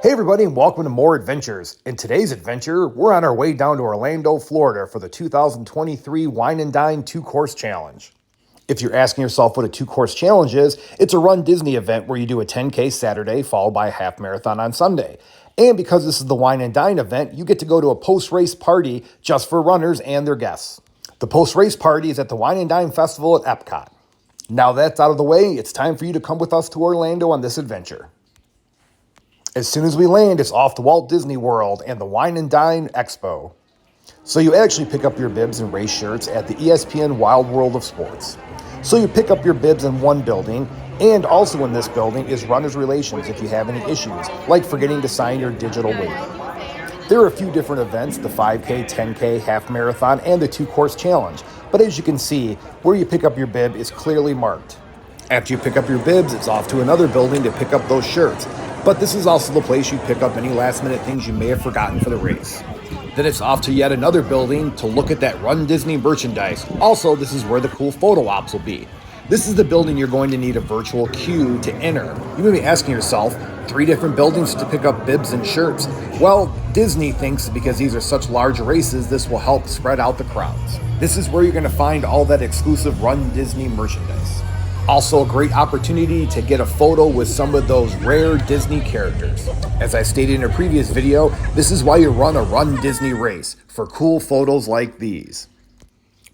Hey everybody, and welcome to More Adventures. In today's adventure, we're on our way down to Orlando, Florida for the 2023 Wine and Dine 2-Course Challenge. If you're asking yourself what a 2-Course Challenge is, it's a Rundisney event where you do a 10K Saturday followed by a half marathon on Sunday. And because this is the Wine and Dine event, you get to go to a post-race party just for runners and their guests. The post-race party is at the Wine and Dine Festival at Epcot. Now that's out of the way, it's time for you to come with us to Orlando on this adventure. As soon as we land, it's off to Walt Disney World and the Wine and Dine Expo. So you actually pick up your bibs and race shirts at the ESPN Wild World of Sports. So you pick up your bibs in one building, and also in this building is Runners Relations if you have any issues, like forgetting to sign your digital waiver. There are a few different events, the 5K, 10K, half marathon, and the 2-Course Challenge. But as you can see, where you pick up your bib is clearly marked. After you pick up your bibs, it's off to another building to pick up those shirts. But this is also the place you pick up any last-minute things you may have forgotten for the race. Then it's off to yet another building to look at that Rundisney merchandise. Also, this is where the cool photo ops will be. This is the building you're going to need a virtual queue to enter. You may be asking yourself, 3 different buildings to pick up bibs and shirts. Well, Disney thinks because these are such large races, this will help spread out the crowds. This is where you're going to find all that exclusive Rundisney merchandise. Also a great opportunity to get a photo with some of those rare Disney characters. As I stated in a previous video, this is why you run a Rundisney race, for cool photos like these.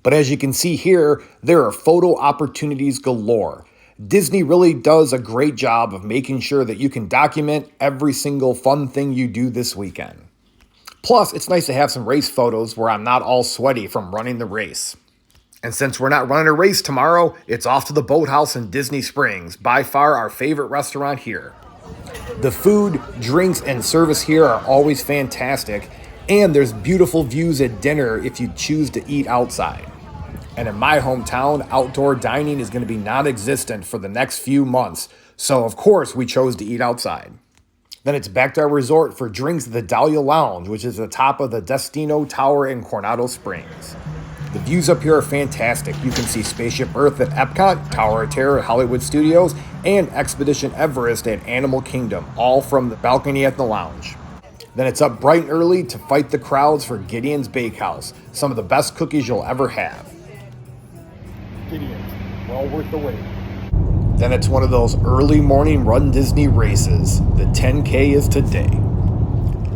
But as you can see here, there are photo opportunities galore. Disney really does a great job of making sure that you can document every single fun thing you do this weekend. Plus, it's nice to have some race photos where I'm not all sweaty from running the race. And since we're not running a race tomorrow, it's off to the Boathouse in Disney Springs, by far our favorite restaurant here. The food, drinks, and service here are always fantastic, and there's beautiful views at dinner if you choose to eat outside. And in my hometown, outdoor dining is going to be non-existent for the next few months, so of course we chose to eat outside. Then it's back to our resort for drinks at the Dahlia Lounge, which is at the top of the Destino Tower in Coronado Springs. The views up here are fantastic. You can see Spaceship Earth at Epcot, Tower of Terror at Hollywood Studios, and Expedition Everest at Animal Kingdom, all from the balcony at the lounge. Then it's up bright and early to fight the crowds for Gideon's Bakehouse, some of the best cookies you'll ever have. Gideon's, well worth the wait. Then it's one of those early morning Rundisney races. The 10K is today.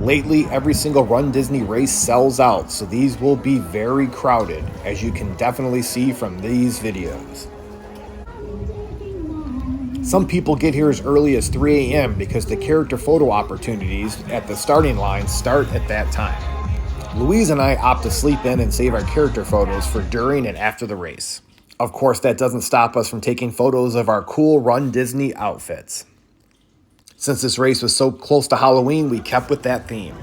Lately, every single Rundisney race sells out, so these will be very crowded, as you can definitely see from these videos. Some people get here as early as 3 a.m. because the character photo opportunities at the starting line start at that time. Louise and I opt to sleep in and save our character photos for during and after the race. Of course, that doesn't stop us from taking photos of our cool Rundisney outfits. Since this race was so close to Halloween, we kept with that theme.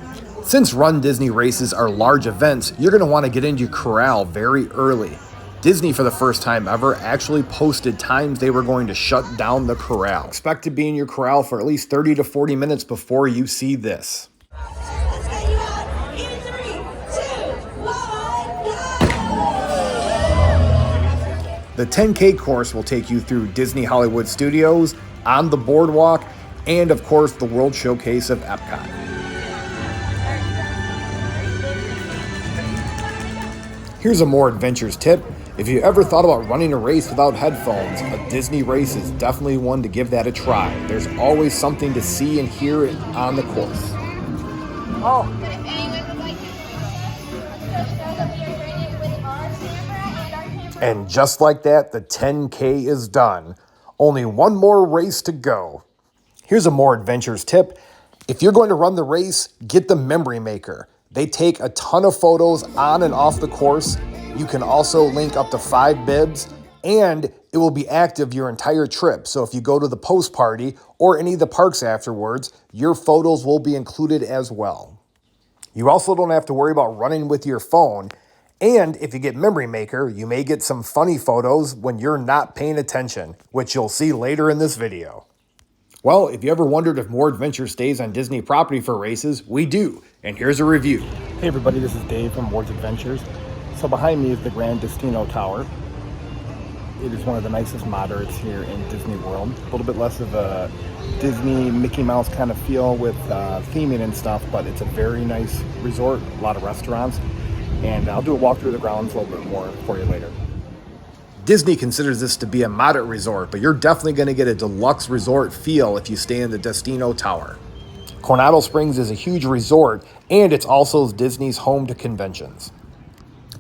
Since Rundisney races are large events, you're going to want to get into your corral very early. Disney, for the first time ever, actually posted times they were going to shut down the corral. Expect to be in your corral for at least 30 to 40 minutes before you see this. The 10K course will take you through Disney Hollywood Studios, on the boardwalk, and of course the World Showcase of Epcot. Here's a More Adventures tip. If you ever thought about running a race without headphones, a Disney race is definitely one to give that a try. There's always something to see and hear on the course. And just like that, the 10K is done. Only one more race to go. Here's a More Adventures tip. If you're going to run the race, get the memory maker. They take a ton of photos on and off the course. You can also link up to 5 bibs, and it will be active your entire trip. So if you go to the post party or any of the parks afterwards, your photos will be included as well. You also don't have to worry about running with your phone. And if you get Memory Maker, you may get some funny photos when you're not paying attention, which you'll see later in this video. Well, if you ever wondered if More Adventure stays on Disney property for races, we do, and here's a review. Hey everybody, this is Dave from More Adventures. So behind me is the Grand Destino Tower. It is one of the nicest moderates here in Disney World. A little bit less of a Disney Mickey Mouse kind of feel with theming and stuff, but it's a very nice resort, a lot of restaurants, and I'll do a walk through the grounds a little bit more for you later. Disney considers this to be a moderate resort, but you're definitely going to get a deluxe resort feel if you stay in the Destino Tower. Coronado Springs is a huge resort, and it's also Disney's home to conventions.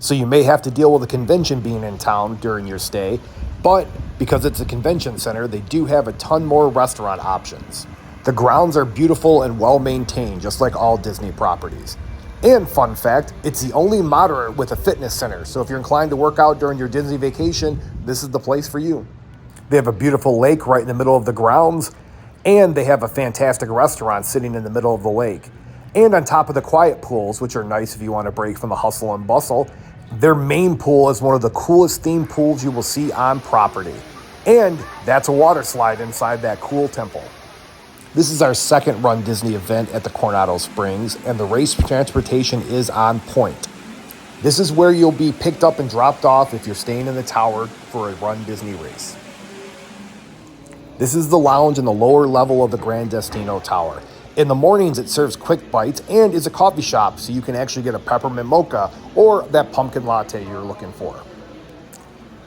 So you may have to deal with a convention being in town during your stay, but because it's a convention center, they do have a ton more restaurant options. The grounds are beautiful and well maintained, just like all Disney properties. And fun fact, it's the only moderate with a fitness center, so if you're inclined to work out during your Disney vacation, this is the place for you. They have a beautiful lake right in the middle of the grounds, and they have a fantastic restaurant sitting in the middle of the lake. And on top of the quiet pools, which are nice if you want to break from the hustle and bustle, their main pool is one of the coolest themed pools you will see on property. And that's a water slide inside that cool temple. This is our second Run Disney event at the Coronado Springs, and the race transportation is on point. This is where you'll be picked up and dropped off if you're staying in the tower for a Run Disney race. This is the lounge in the lower level of the Grand Destino Tower. In the mornings, it serves quick bites and is a coffee shop, so you can actually get a peppermint mocha or that pumpkin latte you're looking for.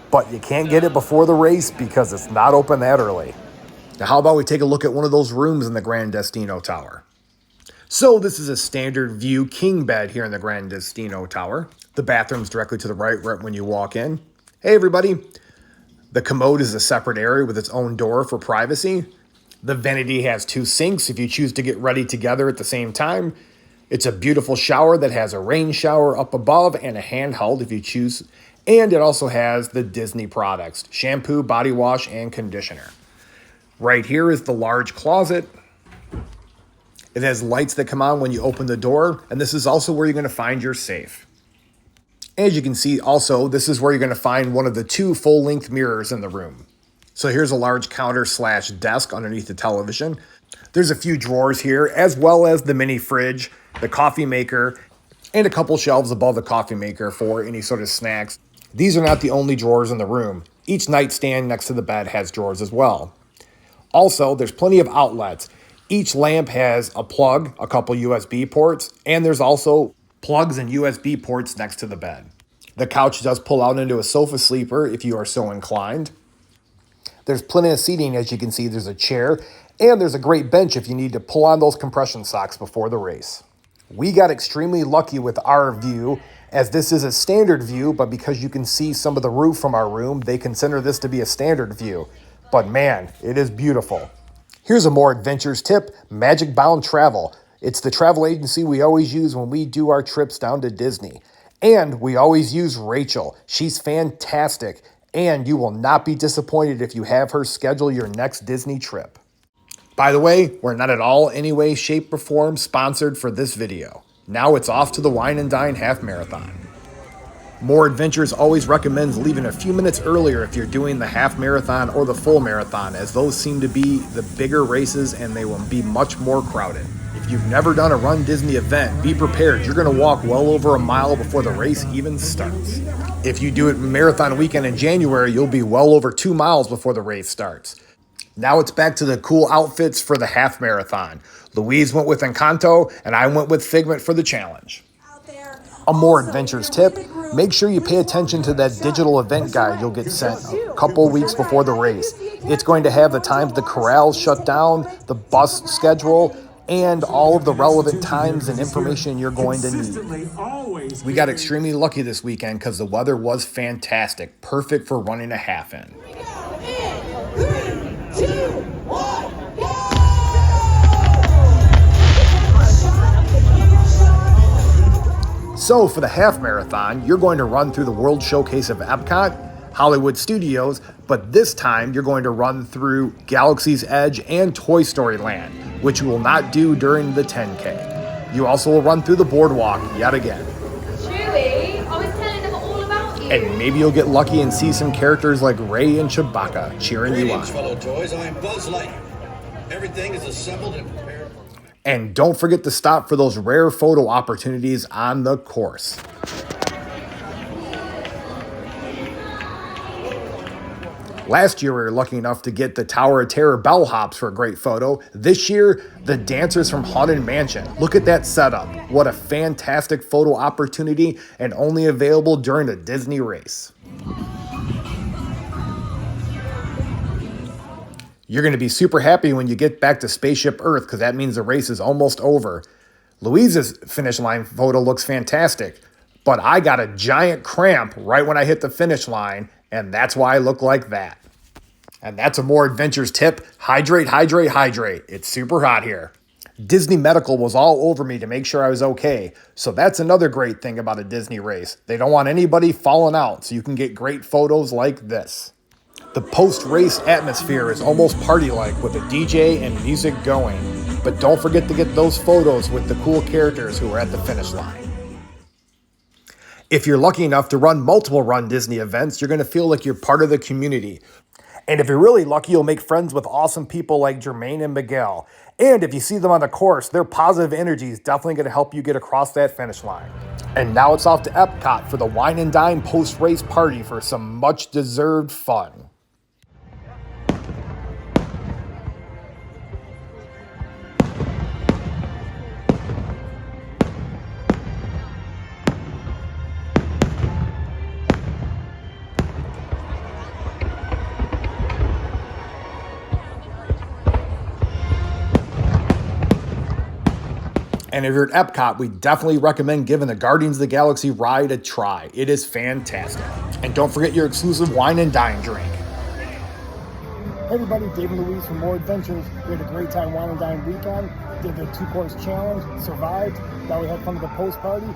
But you can't get it before the race because it's not open that early. Now, how about we take a look at one of those rooms in the Grand Destino Tower? So this is a standard view king bed here in the Grand Destino Tower. The bathroom's directly to the right when you walk in. Hey, everybody. The commode is a separate area with its own door for privacy. The vanity has 2 sinks if you choose to get ready together at the same time. It's a beautiful shower that has a rain shower up above and a handheld if you choose. And it also has the Disney products, shampoo, body wash, and conditioner. Right here is the large closet. It has lights that come on when you open the door, and this is also where you're going to find your safe. As you can see also, this is where you're going to find one of the 2 full-length mirrors in the room. So here's a large counter/desk underneath the television. There's a few drawers here, as well as the mini fridge, the coffee maker, and a couple shelves above the coffee maker for any sort of snacks. These are not the only drawers in the room. Each nightstand next to the bed has drawers as well. Also, there's plenty of outlets. Each lamp has a plug, a couple USB ports, and there's also plugs and USB ports next to the bed. The couch does pull out into a sofa sleeper if you are so inclined. There's plenty of seating, as you can see. There's a chair, and there's a great bench if you need to pull on those compression socks before the race. We got extremely lucky with our view, as this is a standard view, but because you can see some of the roof from our room, they consider this to be a standard view. But man, it is beautiful. Here's a more adventurous tip, Magic Bound Travel. It's the travel agency we always use when we do our trips down to Disney. And we always use Rachel. She's fantastic, and you will not be disappointed if you have her schedule your next Disney trip. By the way, we're not at all any way, shape, or form sponsored for this video. Now it's off to the Wine and Dine Half Marathon. More Adventures always recommends leaving a few minutes earlier if you're doing the half marathon or the full marathon, as those seem to be the bigger races and they will be much more crowded. If you've never done a Run Disney event, be prepared. You're going to walk well over a mile before the race even starts. If you do it marathon weekend in January, you'll be well over 2 miles before the race starts. Now it's back to the cool outfits for the half marathon. Louise went with Encanto, and I went with Figment for the challenge. A more adventurous tip, make sure you pay attention to that digital event guide you'll get sent a couple weeks before the race. It's going to have the times the corrals shut down, the bus schedule, and all of the relevant times and information you're going to need. We got extremely lucky this weekend because the weather was fantastic, perfect for running a half in. 3, 2, 1, go! So for the half marathon, you're going to run through the World Showcase of Epcot, Hollywood Studios, but this time you're going to run through Galaxy's Edge and Toy Story Land, which you will not do during the 10K. You also will run through the boardwalk yet again. Chewie, I was telling them all about you. And maybe you'll get lucky and see some characters like Rey and Chewbacca cheering you on. Fellow toys, I'm Buzz Lightyear. Everything is assembled and prepared. And don't forget to stop for those rare photo opportunities on the course. Last year, we were lucky enough to get the Tower of Terror bellhops for a great photo. This year, the dancers from Haunted Mansion. Look at that setup. What a fantastic photo opportunity, and only available during the Disney race. You're going to be super happy when you get back to Spaceship Earth, because that means the race is almost over. Louise's finish line photo looks fantastic, but I got a giant cramp right when I hit the finish line, and that's why I look like that. And that's a More Adventures tip. Hydrate, hydrate, hydrate. It's super hot here. Disney Medical was all over me to make sure I was okay. So that's another great thing about a Disney race. They don't want anybody falling out, so you can get great photos like this. The post-race atmosphere is almost party-like with a DJ and music going. But don't forget to get those photos with the cool characters who are at the finish line. If you're lucky enough to run multiple Run Disney events, you're going to feel like you're part of the community. And if you're really lucky, you'll make friends with awesome people like Jermaine and Miguel. And if you see them on the course, their positive energy is definitely going to help you get across that finish line. And now it's off to Epcot for the Wine and Dine post-race party for some much-deserved fun. And if you're at Epcot, we definitely recommend giving the Guardians of the Galaxy ride a try. It is fantastic. And don't forget your exclusive Wine and Dine drink. Hey everybody, Dave and Louise from More Adventures. We had a great time Wine and Dine weekend. Did the 2-course challenge, survived. Now we had fun at the post party.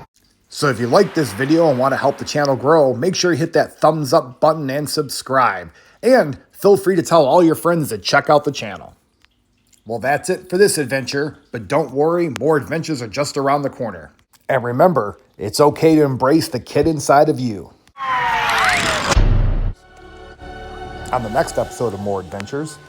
So if you like this video and want to help the channel grow, make sure you hit that thumbs up button and subscribe. And feel free to tell all your friends to check out the channel. Well, that's it for this adventure, but don't worry, more adventures are just around the corner. And remember, it's okay to embrace the kid inside of you. On the next episode of More Adventures,